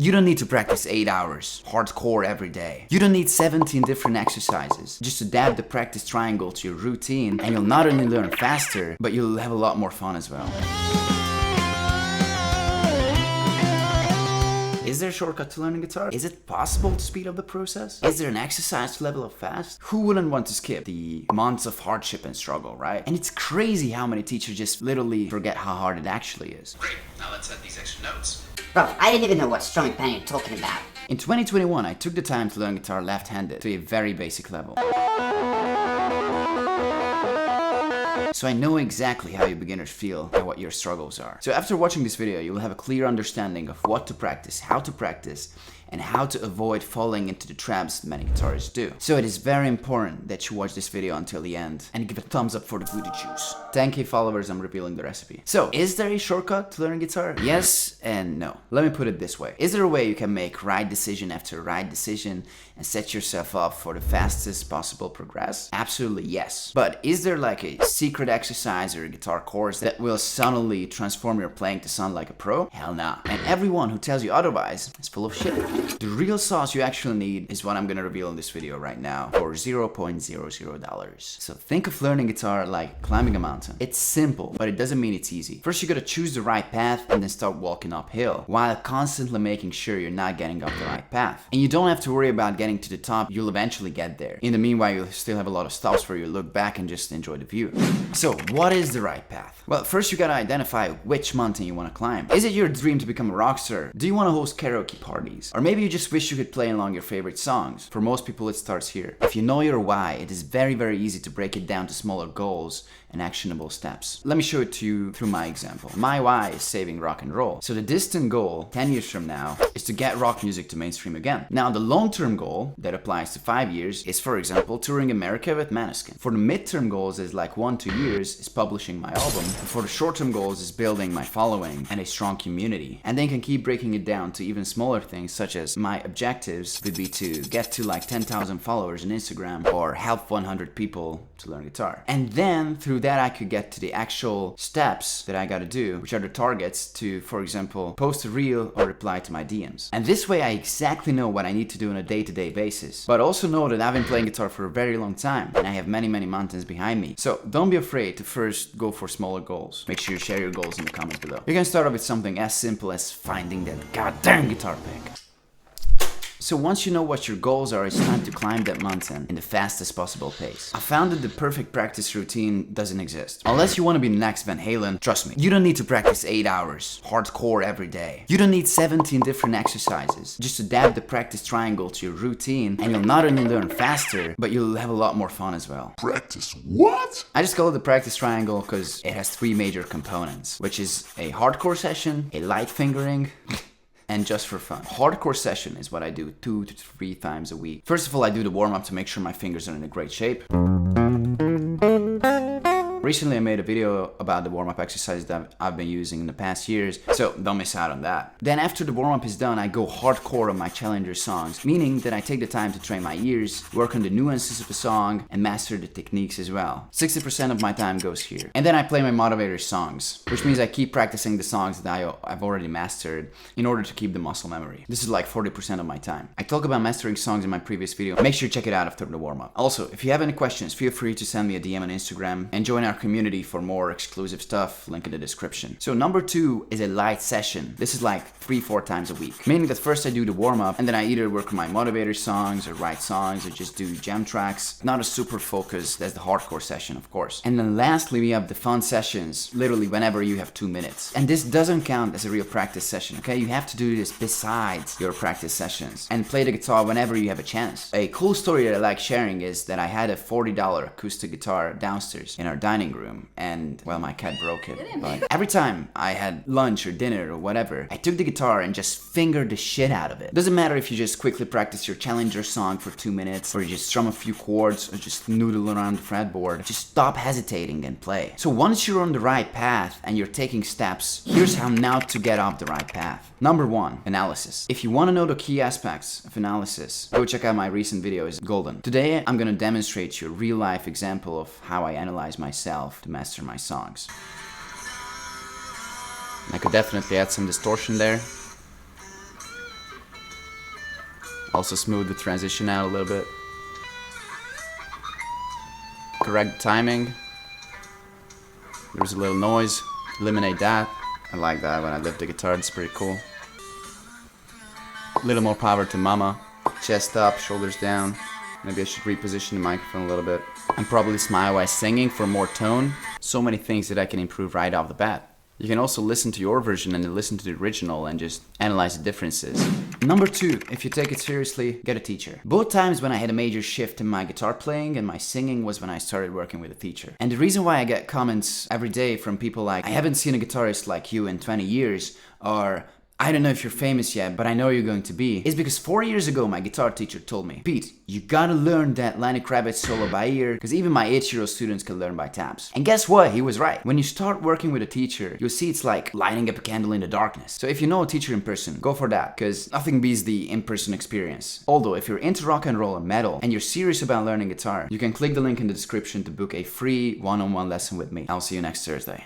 You don't need to practice 8 hours, hardcore every day. You don't need 17 different exercises. Just adapt the practice triangle to your routine and you'll not only learn faster, but you'll have a lot more fun as well. Is there a shortcut to learning guitar? Is it possible to speed up the process? Is there an exercise to level up fast? Who wouldn't want to skip the months of hardship and struggle, right? And it's crazy how many teachers just literally forget how hard it actually is. Great, now let's add these extra notes. Bro, I didn't even know what strumming pen you're talking about. In 2021, I took the time to learn guitar left-handed to a very basic level. So I know exactly how you beginners feel and what your struggles are. So after watching this video, you will have a clear understanding of what to practice, how to practice, and how to avoid falling into the traps many guitarists do. So it is very important that you watch this video until the end and give a thumbs up for the booty juice. 10k followers, I'm revealing the recipe. So, is there a shortcut to learning guitar? Yes and no. Let me put it this way. Is there a way you can make right decision after right decision and set yourself up for the fastest possible progress? Absolutely yes. But is there like a secret exercise or a guitar course that will suddenly transform your playing to sound like a pro? Hell nah. And everyone who tells you otherwise is full of shit. The real sauce you actually need is what I'm gonna reveal in this video right now for $0.00. So think of learning guitar like climbing a mountain. It's simple, but it doesn't mean it's easy. First you gotta choose the right path and then start walking uphill while constantly making sure you're not getting off the right path. And you don't have to worry about getting to the top, you'll eventually get there. In the meanwhile, you'll still have a lot of stops where you look back and just enjoy the view. So what is the right path? Well, first you gotta identify which mountain you wanna climb. Is it your dream to become a rock star? Do you wanna host karaoke parties? Or maybe you just wish you could play along your favorite songs. For most people, it starts here. If you know your why, it is very, very easy to break it down to smaller goals and actionable steps. Let me show it to you through my example. My why is saving rock and roll. So the distant goal, 10 years from now, is to get rock music to mainstream again. Now the long-term goal, that applies to 5 years, is for example, touring America with Måneskin. For the mid-term goals is like 1-2 years, is publishing my album. And for the short-term goals is building my following and a strong community. And then you can keep breaking it down to even smaller things, such as my objectives would be to get to like 10,000 followers on Instagram or help 100 people to learn guitar. And then through that I could get to the actual steps that I gotta do, which are the targets to, for example, post a reel or reply to my DMs. And this way I exactly know what I need to do on a day-to-day basis. But also know that I've been playing guitar for a very long time and I have many mountains behind me. So don't be afraid to first go for smaller goals. Make sure you share your goals in the comments below. You can start off with something as simple as finding that goddamn guitar pick. So once you know what your goals are, it's time to climb that mountain in the fastest possible pace. I found that the perfect practice routine doesn't exist. Unless you want to be the next Van Halen, trust me, you don't need to practice 8 hours, hardcore every day. You don't need 17 different exercises. Just adapt the practice triangle to your routine and you'll not only learn faster, but you'll have a lot more fun as well. Practice what? I just call it the practice triangle because it has 3 major components, which is a hardcore session, a light fingering, and just for fun. Hardcore session is what I do 2 to 3 times a week. First of all, I do the warm-up to make sure my fingers are in a great shape. Recently I made a video about the warm-up exercises that I've been using in the past years, so don't miss out on that. Then after the warm-up is done, I go hardcore on my challenger songs, meaning that I take the time to train my ears, work on the nuances of a song, and master the techniques as well. 60% of my time goes here. And then I play my motivator songs, which means I keep practicing the songs that I've already mastered in order to keep the muscle memory. This is like 40% of my time. I talk about mastering songs in my previous video. Make sure you check it out after the warm-up. Also, if you have any questions, feel free to send me a DM on Instagram and join our community for more exclusive stuff, link in the description. So number 2 is a light session. This is like 3-4 times a week. Meaning that first I do the warm-up and then I either work on my motivator songs or write songs or just do jam tracks. Not a super focus, that's the hardcore session of course. And then lastly we have the fun sessions, literally whenever you have 2 minutes. And this doesn't count as a real practice session, okay? You have to do this besides your practice sessions and play the guitar whenever you have a chance. A cool story that I like sharing is that I had a $40 acoustic guitar downstairs in our dining room and well, my cat broke it. But every time I had lunch or dinner or whatever, I took the guitar and just fingered the shit out of it. Doesn't matter if you just quickly practice your challenger song for 2 minutes or you just strum a few chords or just noodle around the fretboard. Just stop hesitating and play. So once you're on the right path and you're taking steps, here's how now to get off the right path. Number 1, analysis. If you want to know the key aspects of analysis, go check out my recent video, it's golden. Today I'm gonna demonstrate you a real life example of how I analyze myself to master my songs. I could definitely add some distortion there. Also smooth the transition out a little bit. Correct timing. There's a little noise. Eliminate that. I like that when I lift the guitar, it's pretty cool. A little more power to mama. Chest up, shoulders down. Maybe I should reposition the microphone a little bit. And probably smile while singing for more tone. So many things that I can improve right off the bat. You can also listen to your version and then listen to the original and just analyze the differences. Number 2, if you take it seriously, get a teacher. Both times when I had a major shift in my guitar playing and my singing was when I started working with a teacher. And the reason why I get comments every day from people like, I haven't seen a guitarist like you in 20 years, or I don't know if you're famous yet, but I know you're going to be, is because 4 years ago my guitar teacher told me, Pete, you gotta learn that Lenny Kravitz solo by ear, because even my 8-year-old students can learn by tabs. And guess what? He was right. When you start working with a teacher, you'll see it's like lighting up a candle in the darkness. So if you know a teacher in person, go for that, because nothing beats the in-person experience. Although, if you're into rock and roll and metal, and you're serious about learning guitar, you can click the link in the description to book a free one-on-one lesson with me. I'll see you next Thursday.